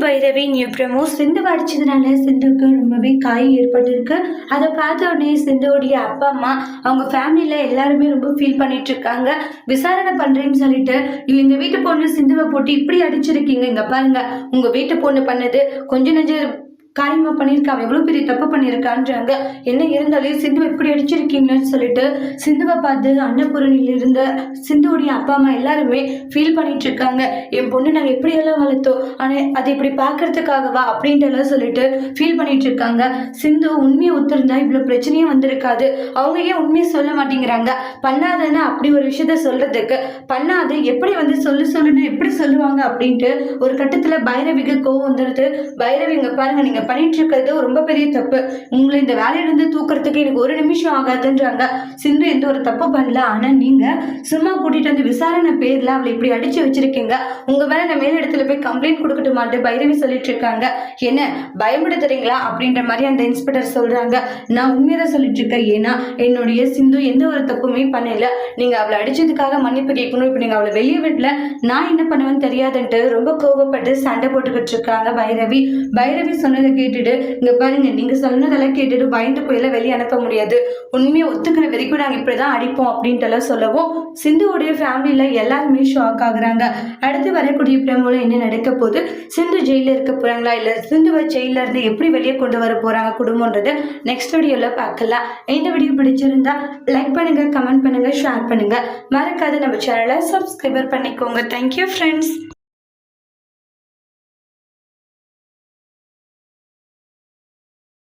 Bhairavi new promo சிந்து அடிச்சதுனால சிந்துக்கு ரொம்பவே காயம் ஏற்பட்டிருக்கு. அதை பார்த்த உடனே சிந்துவோடைய அப்பா அம்மா அவங்க ஃபேமிலியில எல்லாருமே ரொம்ப ஃபீல் பண்ணிட்டு இருக்காங்க. விசாரணை பண்றேன்னு சொல்லிட்டு எங்க வீட்டு பொண்ணு சிந்துவை போட்டு இப்படி அடிச்சிருக்கீங்க, இங்க பாருங்க உங்க வீட்டு பொண்ணு பண்ணது கொஞ்சம் நெஞ்சம் காரியமா பண்ணியிருக்கா, அவன் எவ்வளவு பெரிய தப்பு பண்ணியிருக்கான்றாங்க. என்ன இருந்தாலும் சிந்து எப்படி அடிச்சிருக்கீங்கன்னு சொல்லிட்டு சிந்துவை பார்த்து அன்னபூரணியில இருந்த சிந்துவுடைய அப்பா அம்மா எல்லாருமே ஃபீல் பண்ணிட்டு இருக்காங்க. என் பொண்ணு நாங்கள் எப்படியெல்லாம் வளர்த்தோம், ஆனால் அதை இப்படி பார்க்கறதுக்காகவா அப்படின்ட்டு எல்லாம் சொல்லிட்டு ஃபீல் பண்ணிட்டு இருக்காங்க. சிந்து உண்மையை ஒத்துருந்தா இவ்வளோ பிரச்சனையும் வந்திருக்காது. அவங்க ஏன் உண்மையை சொல்ல மாட்டேங்கிறாங்க? பண்ணாதன்னு அப்படி ஒரு விஷயத்த சொல்றதுக்கு பண்ணாது எப்படி சொல்லுன்னு எப்படி சொல்லுவாங்க அப்படின்ட்டு ஒரு கட்டத்துல பைரவிக்கு கோவம் வந்துடுது. பைரவி இங்க பாருங்க, நீங்க பண்ணிட்டு இருக்கிறது ரொம்ப பெரிய தப்பு. உங்களை இந்த வேலையிலிருந்து தூக்குறதுக்கு எனக்கு ஒரு நிமிஷம் ஆகாதுன்றாங்க. சிந்து எந்த ஒரு தப்பு பண்ணல, ஆனா நீங்க சும்மா கூட்டிட்டு வந்து விசாரணை பேர்ல அவளை இப்படி அடிச்சு வச்சிருக்கீங்க. உங்க மேல நான் மேல இடத்துல போய் கம்ப்ளைண்ட் கொடுக்கட்டு மாட்டேன் பைரவி சொல்லிட்டு இருக்காங்க. என்ன பயப்படுத்துறீங்களா அப்படின்ற மாதிரி அந்த இன்ஸ்பெக்டர் சொல்றாங்க. நான் உண்மையதான் சொல்லிட்டு இருக்கேன். ஏன்னா என்னுடைய சிந்து எந்த ஒரு தப்புமே பண்ணல. நீங்க அவளை அடிச்சதுக்காக மன்னிப்பு கேட்கணும். இப்ப நீங்க அவளை வெளியே விடல, நான் என்ன பண்ணுவேன்னு தெரியாதுன்ட்டு ரொம்ப கோவப்பட்டு சண்டை போட்டுக்கிட்டு இருக்காங்க பைரவி. பைரவி சொன்னதை கேட்டுட்டு இங்க பாருங்க, நீங்க சொன்னதெல்லாம் கேட்டுட்டு பயந்து போயெல்லாம் வெளியே அனுப்ப முடியாது. உண்மையை ஒத்துக்கிற வரைக்கும் நாங்க இப்படிதான் அடிப்போம் அப்படின்ட்டு எல்லாம் சொல்லவும் சிந்துவோடைய ஃபேமிலியில எல்லாருமே ஷாக் ஆகுறாங்க. அடுத்து வரக்கூடிய பிரமோல என்ன நடக்க போகுது, சிந்து ஜெயில இருக்க போறாங்களா, இல்ல சிந்துவை ஜெயில இருந்து எப்படி வெளியே கொண்டு வர போறாங்க குடும்பம்ன்றது நெக்ஸ்ட் வீடியோல பார்க்கலாம். இந்த வீடியோ பிடிச்சிருந்தா லைக் பண்ணுங்க, கமெண்ட் பண்ணுங்க, ஷேர் பண்ணுங்க. மறக்காத நம்ம சேனலை சப்ஸ்கிரைபர் பண்ணிக்கோங்க. Thank you friends.